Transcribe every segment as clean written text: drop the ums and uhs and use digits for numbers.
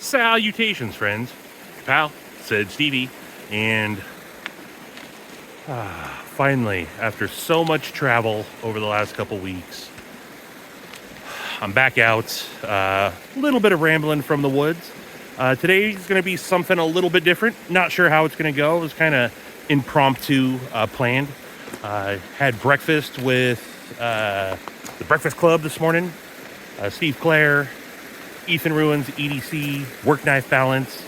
Salutations, friends. Pal, said Stevie, and finally, after so much travel over the last couple weeks, I'm back out. A little bit of rambling from the woods. Today's going to be something a little bit different. Not sure how it's going to go. It was kind of impromptu planned. Had breakfast with the Breakfast Club this morning. Steve Clare, Ethan Ruins, EDC, Work Knife Balance,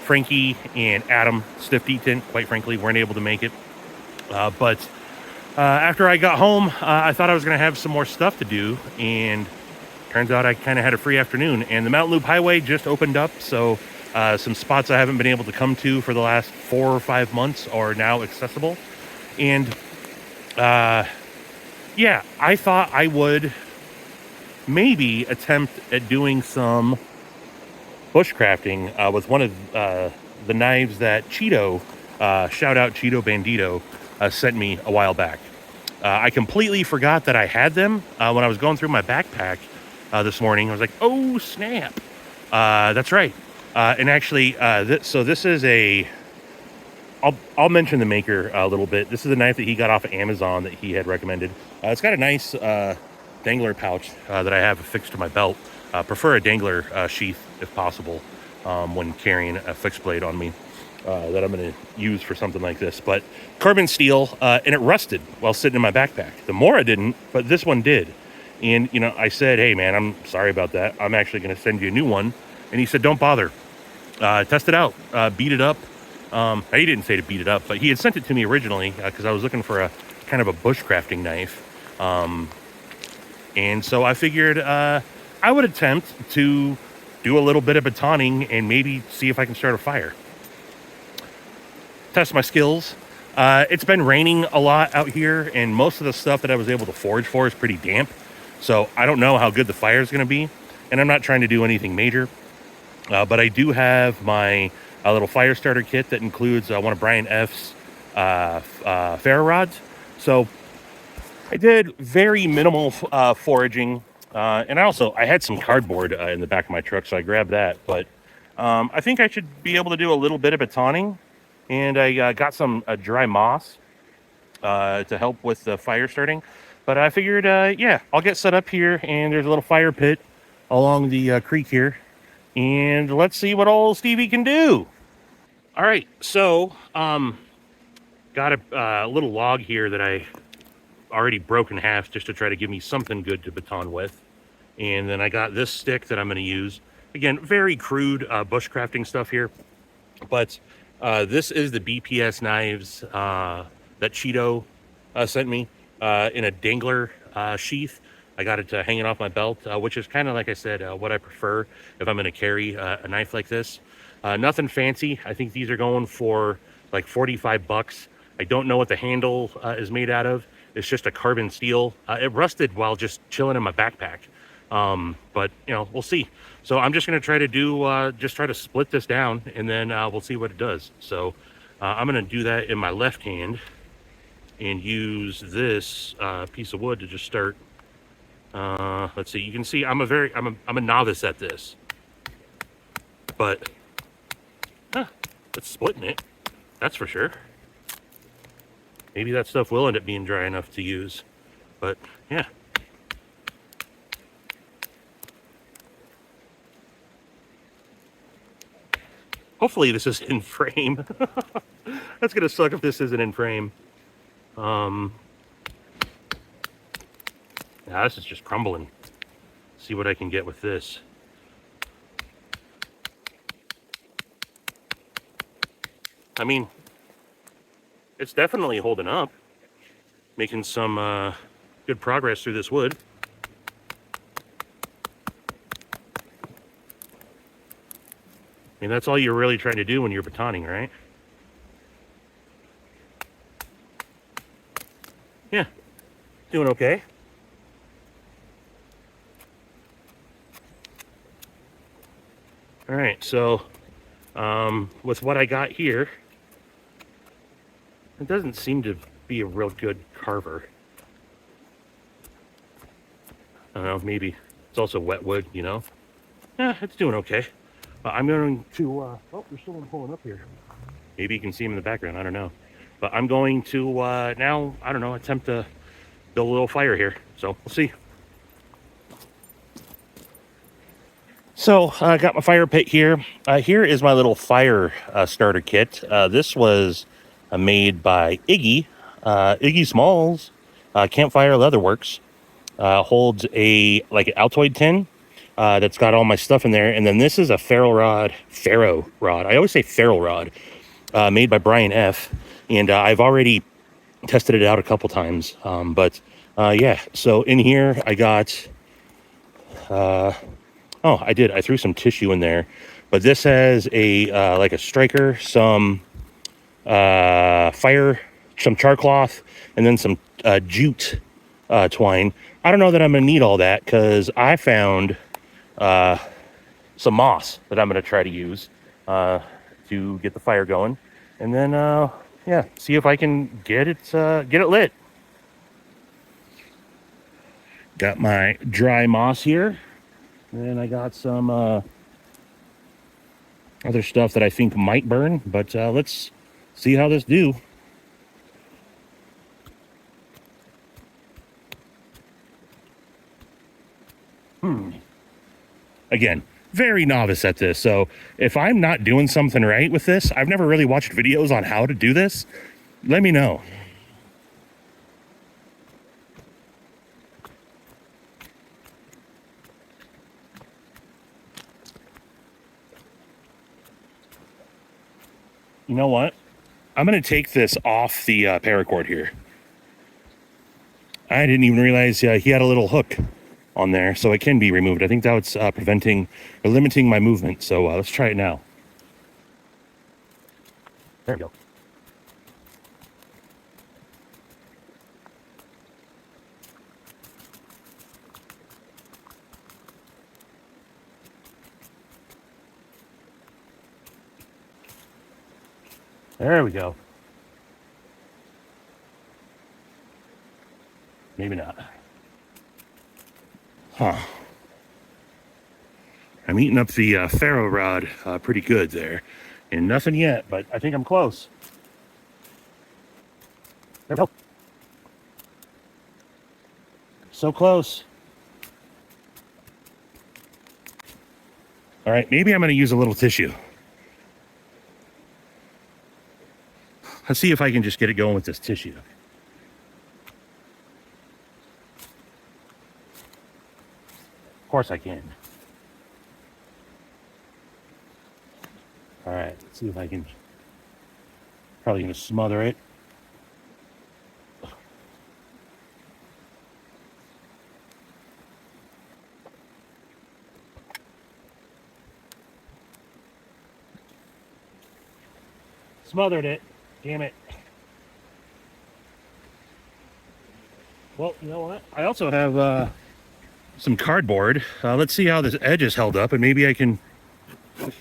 Frankie and Adam Stiff Deaton, quite frankly, weren't able to make it. But after I got home, I thought I was going to have some more stuff to do, and turns out I kind of had a free afternoon. And the Mountain Loop Highway just opened up, so some spots I haven't been able to come to for the last 4 or 5 months are now accessible. And yeah, I thought I would maybe attempt at doing some bushcrafting with one of the knives that Cheeto, shout out Cheeto Bandito, sent me a while back. I completely forgot that I had them when I was going through my backpack this morning. I was like, oh snap, that's right. And actually, so this is I'll mention the maker a little bit. This is a knife that he got off of Amazon that he had recommended. It's got a nice dangler pouch that I have affixed to my belt. Prefer a dangler sheath if possible when carrying a fixed blade on me that I'm going to use for something like this. But carbon steel, and it rusted while sitting in my backpack. The Nora didn't, but this one did. And, you know, I said, hey, man, I'm sorry about that. I'm actually going to send you a new one. And he said, don't bother. Test it out. Beat it up. He didn't say to beat it up, but he had sent it to me originally because I was looking for a kind of a bushcrafting knife. And so I figured I would attempt to do a little bit of batoning and maybe see if I can start a fire. Test my skills. It's been raining a lot out here, and most of the stuff that I was able to forage for is pretty damp. So I don't know how good the fire is going to be, and I'm not trying to do anything major. But I do have my little fire starter kit that includes one of BrianF's ferro rods. So I did very minimal foraging, and I had some cardboard in the back of my truck, so I grabbed that. But I think I should be able to do a little bit of batoning, and I got some dry moss to help with the fire starting. But I figured, yeah, I'll get set up here, and there's a little fire pit along the creek here, and let's see what old Stevie can do. All right, so got a little log here that I already broke in half just to try to give me something good to baton with. And then I got this stick that I'm going to use. Again, very crude bushcrafting stuff here. But this is the BPS knives that Cheeto sent me in a dangler sheath. I got it hanging off my belt, which is kind of, like I said, what I prefer if I'm going to carry a knife like this. Nothing fancy. I think these are going for like 45 bucks. I don't know what the handle is made out of. It's just a carbon steel. It rusted while just chilling in my backpack. But, you know, we'll see. So I'm just going to try to do, just try to split this down, and then we'll see what it does. So I'm going to do that in my left hand and use this piece of wood to just start. Let's see. You can see I'm a novice at this. But it's splitting it. That's for sure. Maybe that stuff will end up being dry enough to use. But, yeah. Hopefully this is in frame. That's going to suck if this isn't in frame. Yeah, this is just crumbling. See what I can get with this. I mean, it's definitely holding up, making some good progress through this wood. I mean, that's all you're really trying to do when you're batoning, right? Yeah, doing okay. All right, so with what I got here, it doesn't seem to be a real good carver. I don't know, maybe it's also wet wood, you know? Yeah, it's doing okay. I'm going to, oh, there's someone pulling up here. Maybe you can see him in the background. I don't know. But I'm going to now, I don't know, attempt to build a little fire here. So we'll see. So I got my fire pit here. Here is my little fire starter kit. This was made by Iggy, Iggy Smalls, Campfire Leatherworks. Holds a like an Altoid tin that's got all my stuff in there, and then this is a ferro rod. I always say ferro rod, made by BrianF, and I've already tested it out a couple times. But yeah, so in here I got. Oh, I did. I threw some tissue in there, but this has a like a striker, some fire, some char cloth, and then some jute twine. I don't know that I'm gonna need all that because I found some moss that I'm gonna try to use to get the fire going, and then yeah, see if I can get it lit. Got my dry moss here. And I got some other stuff that I think might burn, but let's see how this do. Again, very novice at this, so if I'm not doing something right with this, I've never really watched videos on how to do this, let me know. You know what? I'm going to take this off the paracord here. I didn't even realize he had a little hook on there, so it can be removed. I think that's preventing or limiting my movement, so let's try it now. There we go. There we go. Maybe not. Huh. I'm eating up the ferro rod pretty good there. And nothing yet, but I think I'm close. There we go. So close. All right, maybe I'm going to use a little tissue. Let's see if I can just get it going with this tissue. Of course I can. All right, let's see if I can. Probably going to smother it. Smothered it. Damn it. Well, you know what? I also have some cardboard. Let's see how this edge is held up, and maybe I can... All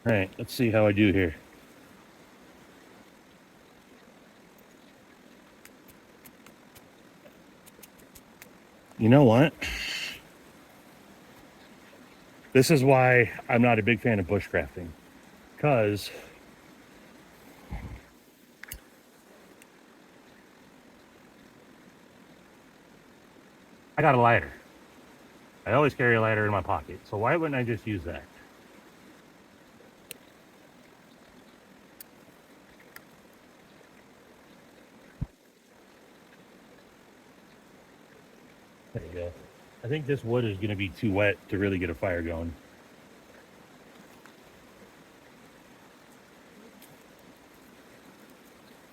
right, let's see how I do here. You know what? This is why I'm not a big fan of bushcrafting, because I got a lighter. I always carry a lighter in my pocket, so why wouldn't I just use that? There you go. I think this wood is going to be too wet to really get a fire going.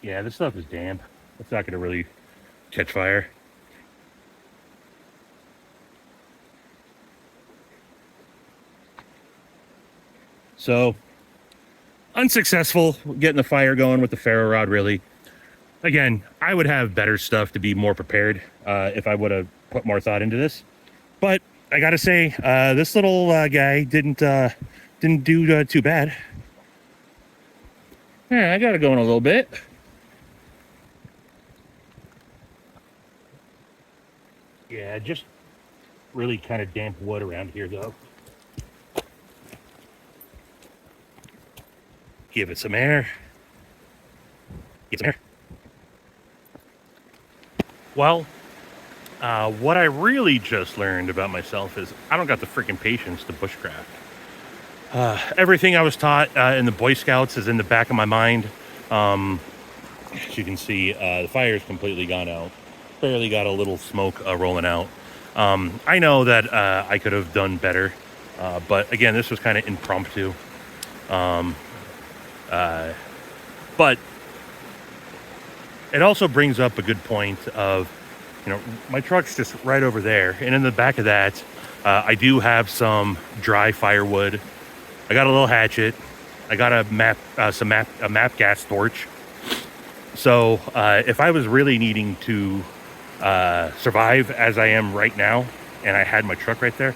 Yeah, this stuff is damp. It's not going to really catch fire. So, unsuccessful getting the fire going with the ferro rod, really. Again, I would have better stuff to be more prepared if I would have put more thought into this. But I gotta say, this little guy didn't do too bad. Yeah, I got it going a little bit. Yeah, just really kind of damp wood around here, though. Give it some air. Get some air. Well, what I really just learned about myself is I don't got the freaking patience to bushcraft. Everything I was taught in the Boy Scouts is in the back of my mind. As you can see, the fire's completely gone out. Barely got a little smoke rolling out. I know that I could have done better, but again, this was kind of impromptu. But it also brings up a good point of, my truck's just right over there, and in the back of that, I do have some dry firewood. I got a little hatchet. I got a map gas torch. So if I was really needing to survive as I am right now, and I had my truck right there,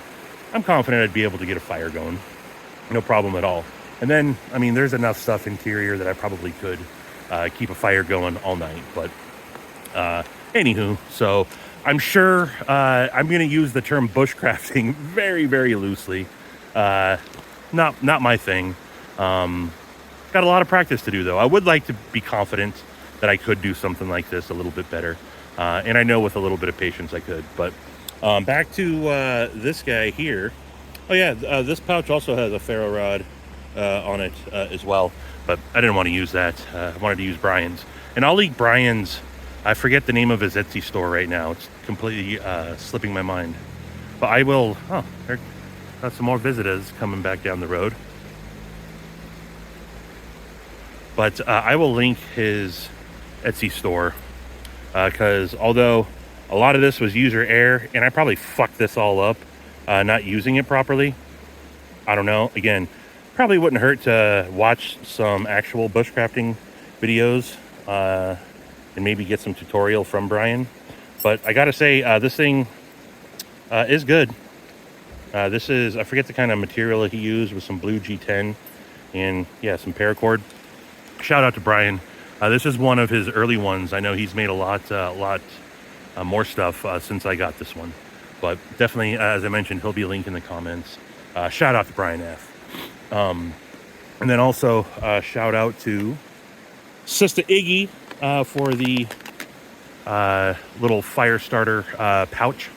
I'm confident I'd be able to get a fire going. No problem at all. And then, there's enough stuff interior that I probably could keep a fire going all night. But anywho, so I'm sure I'm going to use the term bushcrafting very, very loosely. Not my thing. Got a lot of practice to do, though. I would like to be confident that I could do something like this a little bit better. And I know with a little bit of patience I could. But back to this guy here. Oh, yeah, this pouch also has a ferro rod on it as well. But I didn't want to use that. I wanted to use Brian's. And I'll link Brian's. I forget the name of his Etsy store right now. It's completely slipping my mind. But I will... Oh, there got some more visitors coming back down the road. But I will link his Etsy store. Because although a lot of this was user error, and I probably fucked this all up not using it properly. I don't know. Again, probably wouldn't hurt to watch some actual bushcrafting videos and maybe get some tutorial from Brian. But I gotta say, this thing is good. This is, I forget the kind of material that he used, with some blue G10 and yeah, some paracord. Shout out to Brian. This is one of his early ones. I know he's made a lot more stuff since I got this one. But definitely, as I mentioned, he'll be linked in the comments. Shout out to BrianF. And then also shout out to Sister Iggy for the little fire starter pouch.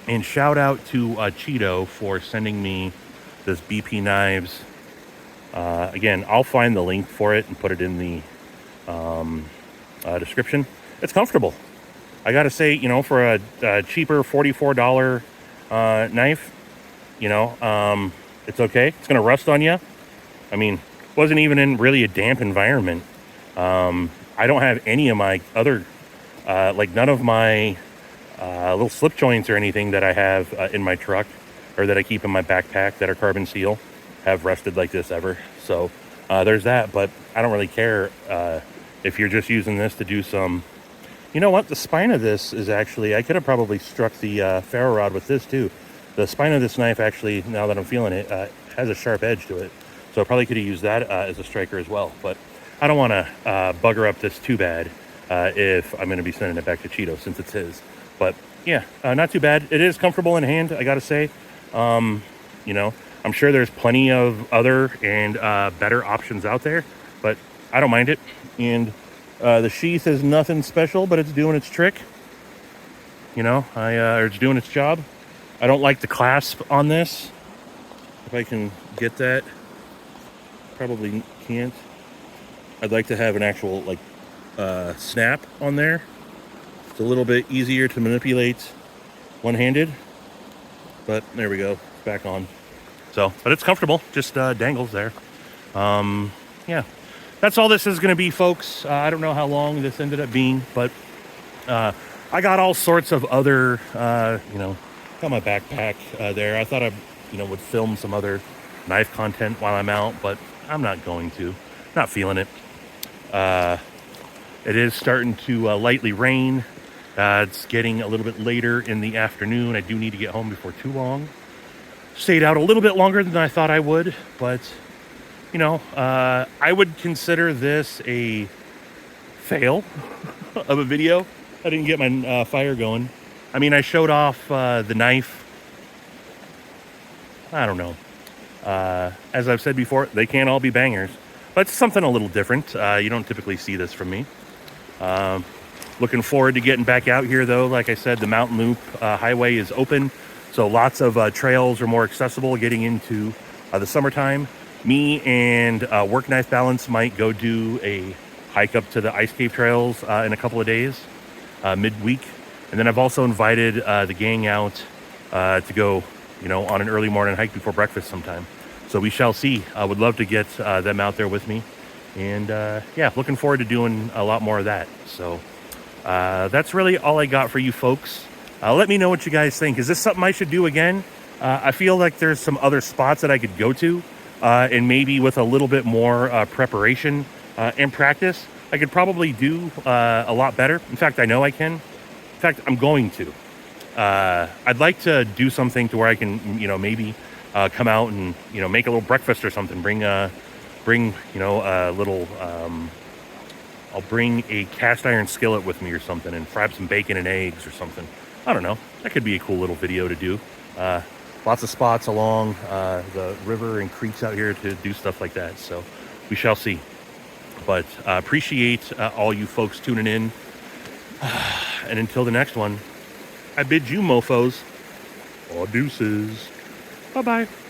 And shout out to Cheeto for sending me this BP knives. Again, I'll find the link for it and put it in the description. It's comfortable. I gotta say, for a cheaper $44 knife, it's okay. It's gonna rust on you. Wasn't even in really a damp environment. I don't have any of my other, none of my little slip joints or anything that I have in my truck or that I keep in my backpack that are carbon steel have rusted like this ever. So there's that, but I don't really care if you're just using this to do some... You know what? The spine of this is actually... I could have probably struck the ferro rod with this too. The spine of this knife actually, now that I'm feeling it, has a sharp edge to it. So I probably could have used that as a striker as well. But I don't want to bugger up this too bad if I'm going to be sending it back to Cheeto since it's his. But yeah, not too bad. It is comfortable in hand, I got to say. I'm sure there's plenty of other and better options out there, but I don't mind it. And the sheath is nothing special, but it's doing its trick. It's doing its job. I don't like the clasp on this. If I can get that, probably can't. I'd like to have an actual snap on there. It's a little bit easier to manipulate one-handed, but there we go, it's back on. So, but it's comfortable, just dangles there. Yeah, that's all this is going to be, folks. I don't know how long this ended up being, but I got all sorts of other, got my backpack there. I thought I, would film some other knife content while I'm out, but I'm not going to. Not feeling it. It is starting to lightly rain. It's getting a little bit later in the afternoon. I do need to get home before too long. Stayed out a little bit longer than I thought I would, but, I would consider this a fail of a video. I didn't get my fire going. I mean, I showed off the knife. I don't know. As I've said before, they can't all be bangers, but it's something a little different. You don't typically see this from me. Looking forward to getting back out here, though. Like I said, the Mountain Loop Highway is open, so lots of trails are more accessible getting into the summertime. Me and Work Knife Balance might go do a hike up to the Ice Cave Trails in a couple of days, midweek. And then I've also invited the gang out to go, on an early morning hike before breakfast sometime. So we shall see. I would love to get them out there with me. And yeah, looking forward to doing a lot more of that. So that's really all I got for you folks. Let me know what you guys think. Is this something I should do again? I feel like there's some other spots that I could go to. And maybe with a little bit more preparation and practice, I could probably do a lot better. In fact, I know I can. In fact, I'm going to. I'd like to do something to where I can, maybe come out and, make a little breakfast or something. Bring a little. I'll bring a cast iron skillet with me or something, and fry up some bacon and eggs or something. I don't know. That could be a cool little video to do. Lots of spots along the river and creeks out here to do stuff like that. So we shall see. But appreciate all you folks tuning in. And until the next one, I bid you mofos, deuces. Bye-bye.